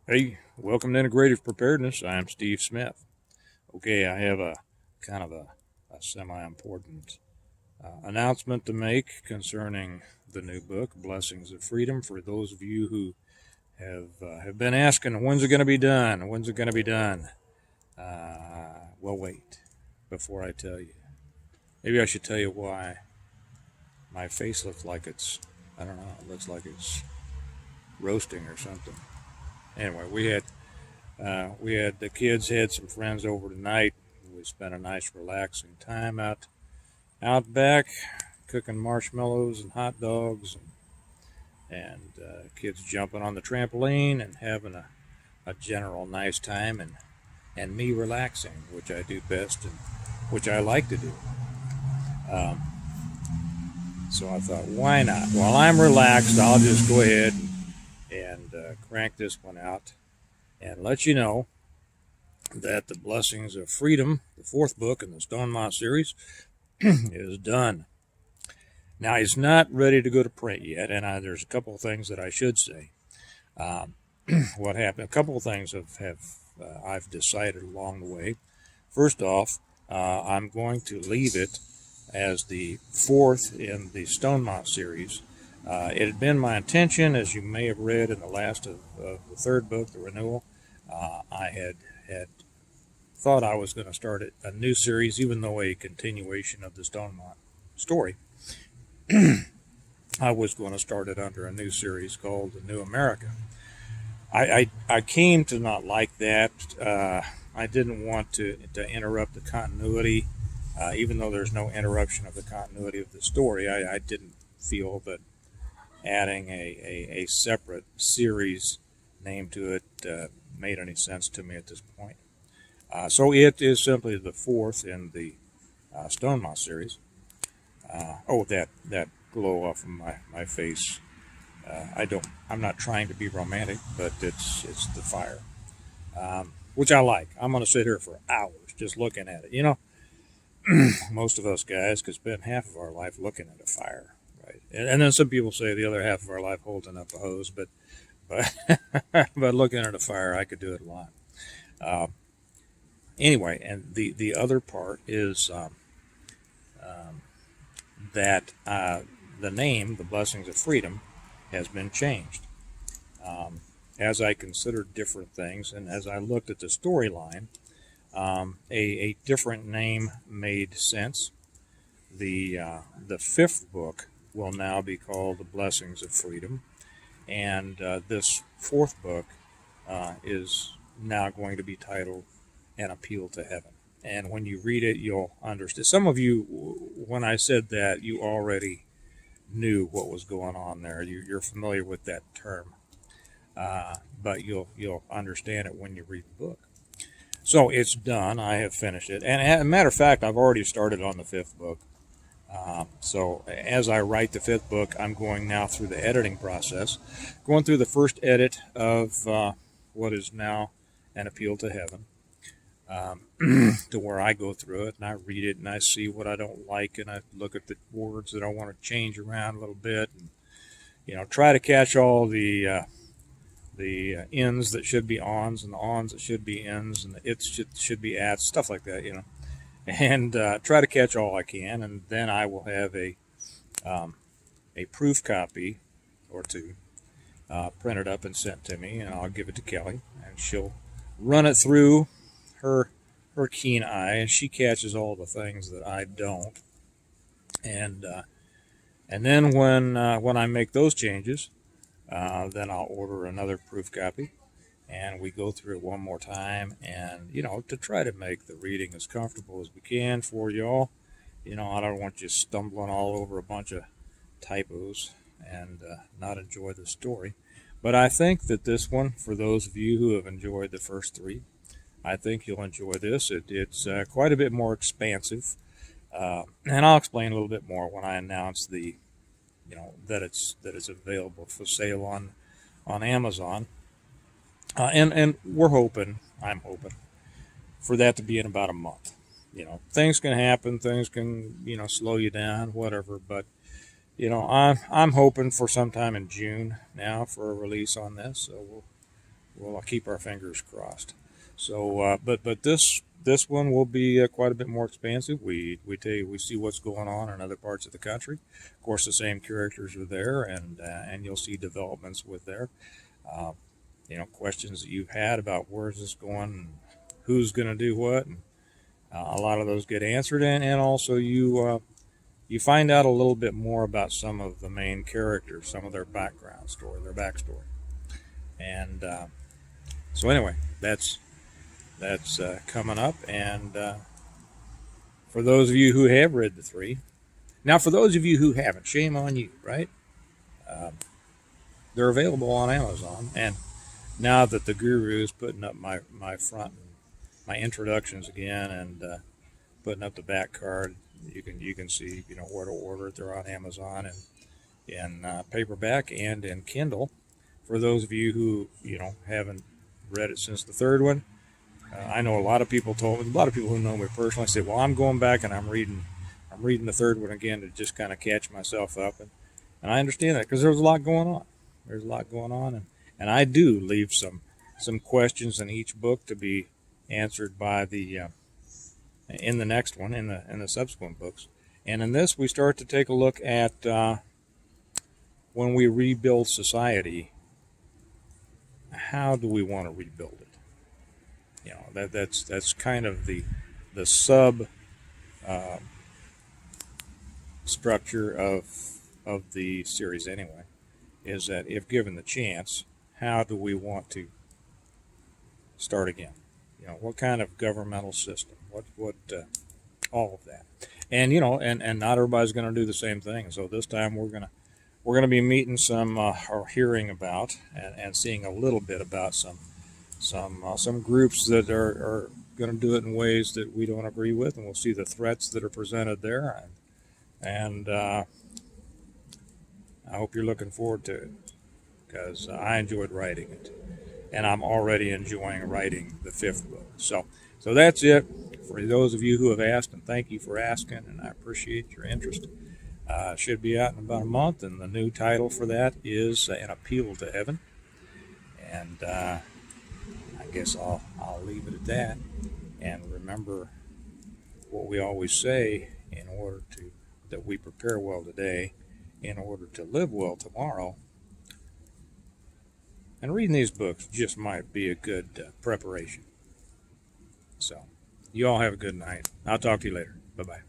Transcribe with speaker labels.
Speaker 1: Hey, welcome to Integrative Preparedness. I'm Steve Smith. Okay, I have a kind of a semi-important announcement to make concerning the new book, Blessings of Freedom. For those of you who have been asking, when's it going to be done? When's it going to be done? Well, wait before I tell you. Maybe I should tell you why my face looks like I don't know, it looks like it's roasting or something. Anyway, we had the kids had some friends over tonight. We spent a nice relaxing time out back, cooking marshmallows and hot dogs, and kids jumping on the trampoline and having a general nice time, and me relaxing, which I do best and which I like to do. Um, so I thought, why not? While I'm relaxed, I'll just go ahead and crank this one out and let you know that the Blessings of Freedom, the fourth book in the Stonemont series, is done. Now, it's not ready to go to print yet, and there's a couple of things that I should say. Um, what happened? A couple of things have I've decided along the way. First off, I'm going to leave it as the fourth in the Stonemont series. It had been my intention, as you may have read in the last of the third book, The Renewal. I had thought I was going to start a new series, even though a continuation of the Stonemont story. I was going to start it under a new series called The New America. I came to not like that. I didn't want to interrupt the continuity, even though there's no interruption of the continuity of the story. I didn't feel that adding a separate series name to it made any sense to me at this point. So it is simply the fourth in the Stonemont series. That glow off of my face. I'm not trying to be romantic, but it's the fire, which I like. I'm going to sit here for hours just looking at it. Most of us guys could spend half of our life looking at a fire, right? And then some people say the other half of our life holding up a hose, but but looking at a fire, I could do it a lot. Uh, anyway, and the other part is um, that the name, the Blessings of Freedom, has been changed. Um, as I considered different things and as I looked at the storyline, a different name made sense. The fifth book will now be called The Blessings of Freedom, and this fourth book is now going to be titled An Appeal to Heaven. And when you read it, you'll understand. Some of you, when I said that, you already knew what was going on there. You're familiar with that term, but you'll understand it when you read the book. So it's done. I have finished it, and as a matter of fact, I've already started on the fifth book. So as I write the fifth book, I'm going now through the editing process, going through the first edit of what is now An Appeal to Heaven, to where I go through it and I read it and I see what I don't like and I look at the words that I want to change around a little bit, and try to catch all the ins that should be ons and the ons that should be ins and the its should be ats, stuff like that, and try to catch all I can, and then I will have a proof copy or two printed up and sent to me, and I'll give it to Kelly, and she'll run it through her her keen eye, and she catches all the things that I don't, and then when I make those changes, then I'll order another proof copy, and we go through it one more time, and to try to make the reading as comfortable as we can for y'all. I don't want you stumbling all over a bunch of typos and not enjoy the story. But I think that this one, for those of you who have enjoyed the first three, I think you'll enjoy this. It's quite a bit more expansive, and I'll explain a little bit more when I announce that it's available for sale on Amazon. And I'm hoping for that to be in about a month. Things can happen, things can slow you down, whatever. But I'm hoping for sometime in June now for a release on this. So we'll keep our fingers crossed. So, but this one will be quite a bit more expansive. We see what's going on in other parts of the country. Of course, the same characters are there, and you'll see developments with there. Uh, questions that you've had about where's this going, and who's going to do what, and a lot of those get answered, and also you find out a little bit more about some of the main characters, some of their background story, their backstory, and so anyway, that's coming up, and for those of you who have read the three, now for those of you who haven't, shame on you, right? Um, they're available on Amazon, and now that the Guru is putting up my front, my introductions again, and putting up the back card, you can see where to order it. They're on Amazon and in paperback and in Kindle. For those of you who haven't read it since the third one, I know a lot of people who know me personally say, "Well, I'm going back and I'm reading the third one again to just kind of catch myself up," and I understand that because there's a lot going on. There's a lot going on, and I do leave some questions in each book to be answered by the in the next one, in the subsequent books. And in this, we start to take a look at when we rebuild society. How do we want to rebuild it? That's kind of the sub uh, structure of the series anyway. Is that if given the chance, how do we want to start again? What kind of governmental system? What all of that, and not everybody's going to do the same thing. So this time we're gonna be meeting some or hearing about and seeing a little bit about some groups that are going to do it in ways that we don't agree with, and we'll see the threats that are presented there, and I hope you're looking forward to it because I enjoyed writing it, and I'm already enjoying writing the fifth book. So that's it for those of you who have asked, and thank you for asking, and I appreciate your interest. Should be out in about a month, and the new title for that is An Appeal to Heaven. And I guess I'll leave it at that. And remember what we always say that we prepare well today in order to live well tomorrow. And reading these books just might be a good preparation. So, you all have a good night. I'll talk to you later. Bye-bye.